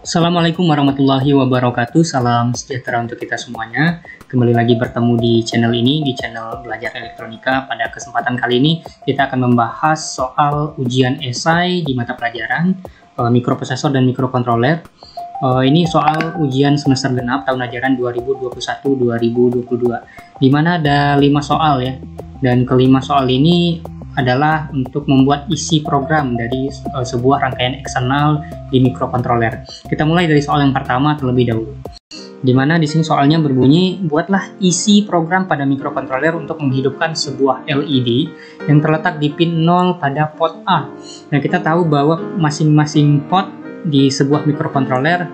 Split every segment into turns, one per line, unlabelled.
Assalamualaikum warahmatullahi wabarakatuh. Salam sejahtera untuk kita semuanya. Kembali lagi bertemu di channel ini, di channel Belajar Elektronika. Pada kesempatan kali ini kita akan membahas soal ujian esai di mata pelajaran mikroprosesor dan mikrokontroler. Ini soal ujian semester genap tahun ajaran 2021-2022, di mana ada 5 soal ya. Dan kelima soal ini adalah untuk membuat isi program dari sebuah rangkaian eksternal di mikrokontroler. Kita mulai dari soal yang pertama terlebih dahulu. Di mana di sini soalnya berbunyi, buatlah isi program pada mikrokontroler untuk menghidupkan sebuah LED yang terletak di pin 0 pada port A. Nah, kita tahu bahwa masing-masing port di sebuah mikrokontroler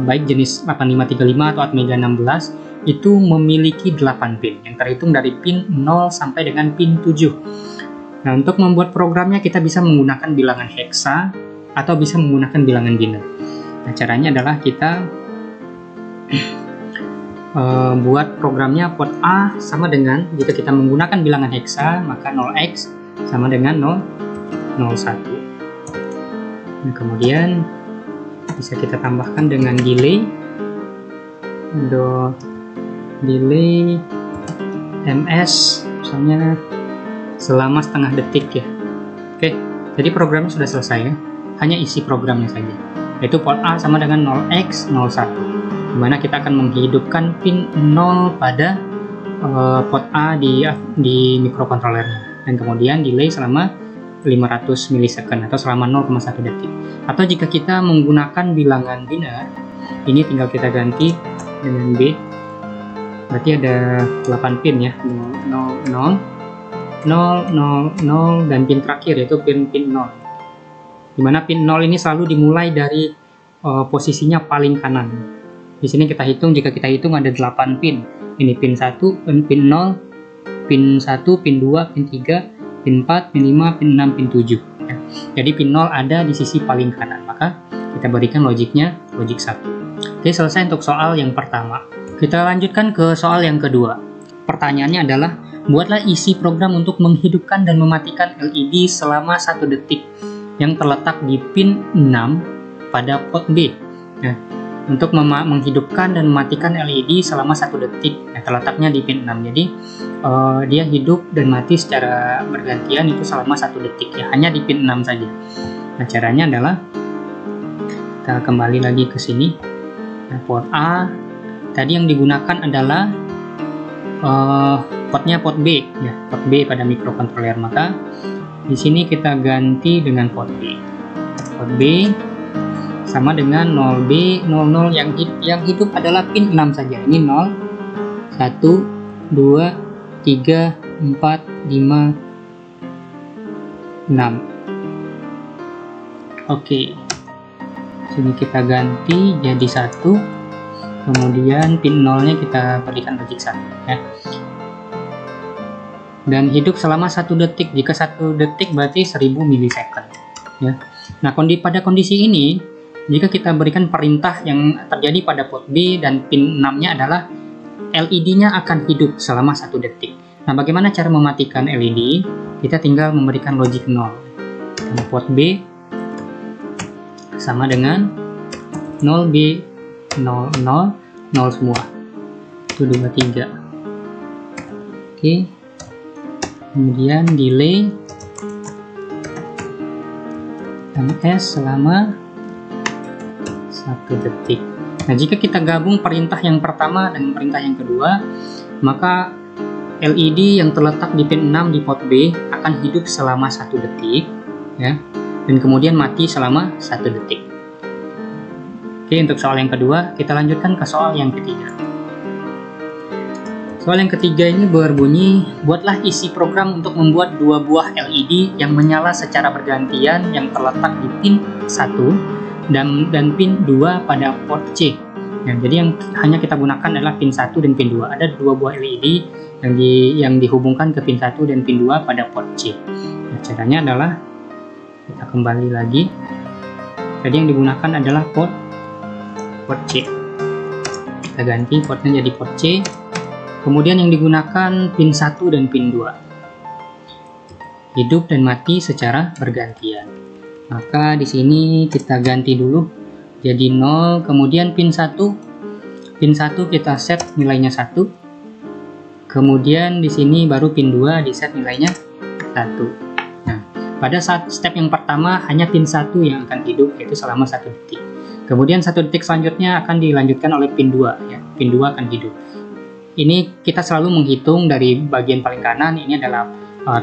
baik jenis 8535 atau Atmega 16 itu memiliki 8 pin yang terhitung dari pin 0 sampai dengan pin 7. Nah, untuk membuat programnya kita bisa menggunakan bilangan heksa atau bisa menggunakan bilangan biner. Nah, caranya adalah kita buat programnya port A sama dengan, jika kita menggunakan bilangan heksa maka 0x sama dengan 001. Nah, kemudian bisa kita tambahkan dengan delay ms misalnya selama setengah detik ya. Oke, jadi programnya sudah selesai ya, hanya isi programnya saja, yaitu port A sama dengan 0x01, dimana kita akan menghidupkan pin 0 pada port A di mikrokontrolernya, dan kemudian delay selama 500 milisecond atau selama 0,1 detik. Atau jika kita menggunakan bilangan biner, ini tinggal kita ganti dengan B, berarti ada 8 pin ya, 0, 0, 0, 0, 0, dan pin terakhir yaitu pin 0, dimana pin 0 ini selalu dimulai dari posisinya paling kanan. Di sini kita hitung, jika kita hitung ada 8 pin, ini pin 1, pin 0, pin 1, pin 2, pin 3, pin 4, pin 5, pin 6, pin 7 ya. Jadi pin 0 ada di sisi paling kanan, maka kita berikan logiknya logik 1. Oke, selesai untuk soal yang pertama. Kita lanjutkan ke soal yang kedua. Pertanyaannya adalah, buatlah isi program untuk menghidupkan dan mematikan LED selama 1 detik yang terletak di pin 6 pada port B. Nah, untuk menghidupkan dan mematikan LED selama 1 detik yang terletaknya di pin 6. Jadi dia hidup dan mati secara bergantian itu selama 1 detik ya, hanya di pin 6 saja. Nah, caranya adalah kita kembali lagi ke sini. Nah, port A tadi yang digunakan adalah portnya port B ya, port B pada mikrokontroler, maka di sini kita ganti dengan port B. Port B sama dengan 0B 00 yang hidup adalah pin 6 saja. Ini 0 1 2 3 4 5 6. Oke. Sini kita ganti jadi 1. Kemudian pin 0-nya kita berikan logik 1 ya. Dan hidup selama 1 detik. Jika 1 detik berarti 1000 milisecond ya. Nah, pada kondisi ini, jika kita berikan perintah yang terjadi pada port B dan pin 6-nya adalah LED-nya akan hidup selama 1 detik. Nah, bagaimana cara mematikan LED? Kita tinggal memberikan logik 0. Nah, port B sama dengan 0B 0, 0, 0 semua. 1, 2, 3. Oke. Kemudian delay ms selama 1 detik. Nah, jika kita gabung perintah yang pertama dengan perintah yang kedua, maka LED yang terletak di pin 6 di port B akan hidup selama 1 detik ya, dan kemudian mati selama 1 detik. Oke, untuk soal yang kedua, kita lanjutkan ke soal yang ketiga. Soal yang ketiga ini berbunyi, buatlah isi program untuk membuat 2 buah LED yang menyala secara bergantian yang terletak di pin 1 dan pin 2 pada port C. Nah, jadi yang hanya kita gunakan adalah pin 1 dan pin 2. Ada 2 buah LED yang dihubungkan ke pin 1 dan pin 2 pada port C. Nah, caranya adalah kita kembali lagi. Tadi yang digunakan adalah port C. Kita ganti portnya jadi port C. Kemudian yang digunakan pin 1 dan pin 2. Hidup dan mati secara bergantian. Maka di sini kita ganti dulu jadi 0, kemudian pin 1 kita set nilainya 1, kemudian di sini baru pin 2 di set nilainya 1. Nah, pada saat step yang pertama hanya pin 1 yang akan hidup, yaitu selama 1 detik. Kemudian 1 detik selanjutnya akan dilanjutkan oleh pin 2 ya. Pin 2 akan hidup. Ini kita selalu menghitung dari bagian paling kanan, ini adalah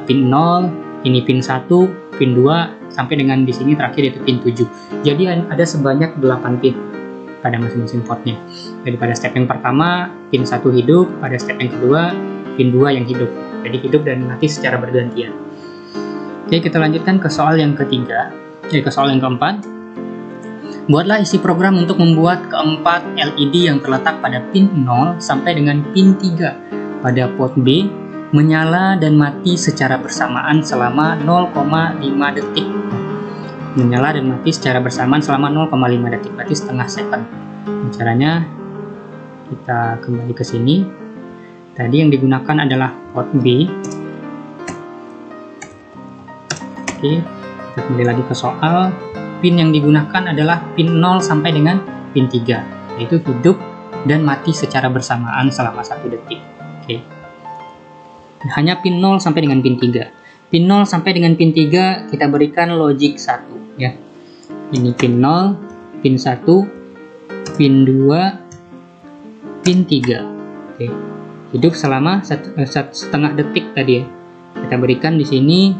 pin 0, ini pin 1, pin 2 sampai dengan di sini terakhir yaitu pin 7. Jadi ada sebanyak 8 pin pada masing-masing portnya. Jadi pada step yang pertama pin 1 hidup, pada step yang kedua pin 2 yang hidup. Jadi hidup dan mati secara bergantian. Oke, kita lanjutkan ke soal yang ketiga, ke soal yang keempat. Buatlah isi program untuk membuat keempat LED yang terletak pada pin 0 sampai dengan pin 3 pada port B menyala dan mati secara bersamaan selama 0,5 detik. Menyala dan mati secara bersamaan selama 0,5 detik, berarti setengah second. Caranya kita kembali ke sini. Tadi yang digunakan adalah port B. Oke, kita kembali lagi ke soal. Pin yang digunakan adalah pin 0 sampai dengan pin 3, yaitu hidup dan mati secara bersamaan selama 1 detik. Oke. Hanya pin 0 sampai dengan pin 3. Pin 0 sampai dengan pin 3 kita berikan logic 1 ya. Ini pin 0, pin 1, pin 2, pin 3. Oke. Hidup selama setengah detik tadi ya. Kita berikan di sini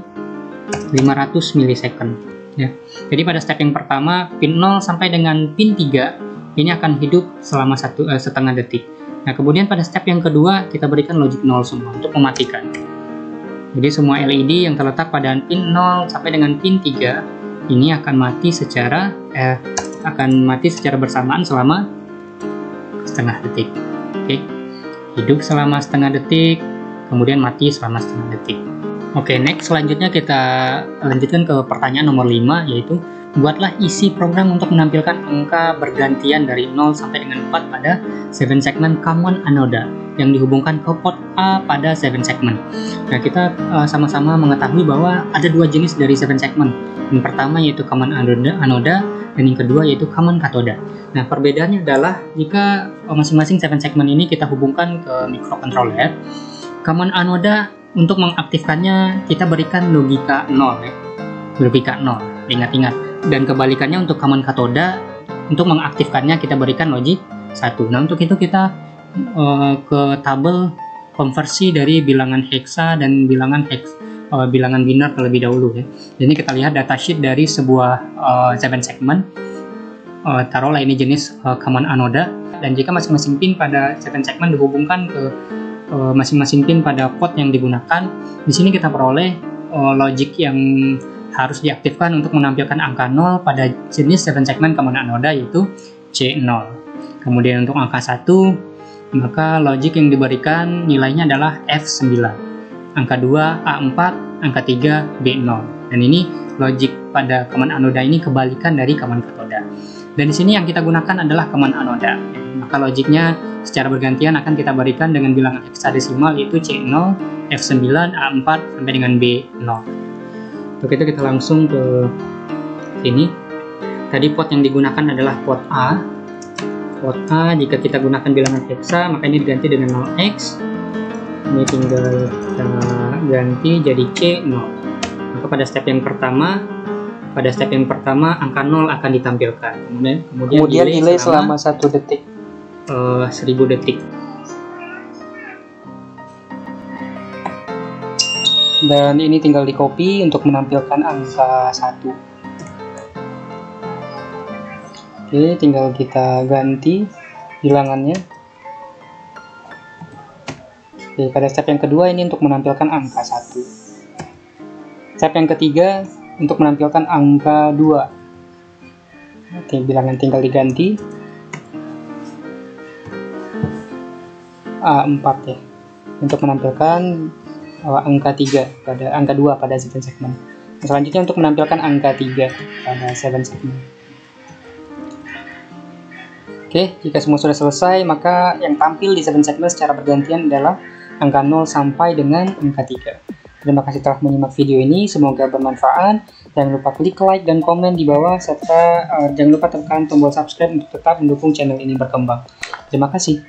500 milisecond. Ya. Jadi pada step yang pertama pin 0 sampai dengan pin 3 ini akan hidup selama setengah detik. Nah, kemudian pada step yang kedua kita berikan logic 0 semua untuk mematikan. Jadi semua LED yang terletak pada pin 0 sampai dengan pin 3 ini akan mati secara bersamaan selama setengah detik. Oke. Hidup selama setengah detik, kemudian mati selama setengah detik. Oke, next selanjutnya kita lanjutkan ke pertanyaan nomor 5, yaitu buatlah isi program untuk menampilkan angka bergantian dari 0 sampai dengan 4 pada 7 segmen common anoda yang dihubungkan ke port A pada 7 segmen. Nah, kita sama-sama mengetahui bahwa ada 2 jenis dari 7 segmen. Yang pertama yaitu common anoda dan yang kedua yaitu common katoda. Nah, perbedaannya adalah jika masing-masing 7 segmen ini kita hubungkan ke microcontroller, common anoda untuk mengaktifkannya kita berikan logika 0 ya. Logika 0, ingat-ingat. Dan kebalikannya untuk common katoda, untuk mengaktifkannya kita berikan logic 1. Nah, untuk itu kita ke tabel konversi dari bilangan hexa dan bilangan biner terlebih dahulu ya. Jadi kita lihat datasheet dari sebuah 7 segmen. Taruhlah ini jenis common anoda, dan jika masing-masing pin pada 7 segmen dihubungkan ke masing-masing pin pada port yang digunakan, di sini kita peroleh logic yang harus diaktifkan untuk menampilkan angka 0 pada jenis 7 segmen common anoda, yaitu C0. Kemudian untuk angka 1, maka logic yang diberikan nilainya adalah F9. Angka 2 A4, angka 3 B0. Dan ini logic pada common anoda ini kebalikan dari common katoda. Dan di sini yang kita gunakan adalah common anoda. Maka logiknya secara bergantian akan kita berikan dengan bilangan heksadesimal, yaitu C0, F9, A4 sampai dengan B0. Untuk itu kita langsung ke sini. Tadi port yang digunakan adalah port A. Port A jika kita gunakan bilangan heksa maka ini diganti dengan 0x. Ini tinggal kita ganti jadi C0. Maka pada step yang pertama angka 0 akan ditampilkan. Kemudian delay selama 1 detik. 1000 detik. Dan ini tinggal di copy untuk menampilkan angka 1. Oke, tinggal kita ganti bilangannya. Oke, pada step yang kedua ini untuk menampilkan angka 1. Step yang ketiga untuk menampilkan angka 2. Oke, bilangan tinggal diganti. A4 ya, untuk menampilkan angka 3 pada angka 2 pada 7 segmen. Selanjutnya untuk menampilkan angka 3 pada 7 segmen. Oke, jika semua sudah selesai, maka yang tampil di 7 segmen secara bergantian adalah angka 0 sampai dengan angka 3. Terima kasih telah menyimak video ini, semoga bermanfaat. Jangan lupa klik like dan komen di bawah, serta jangan lupa tekan tombol subscribe untuk tetap mendukung channel ini berkembang. Terima kasih.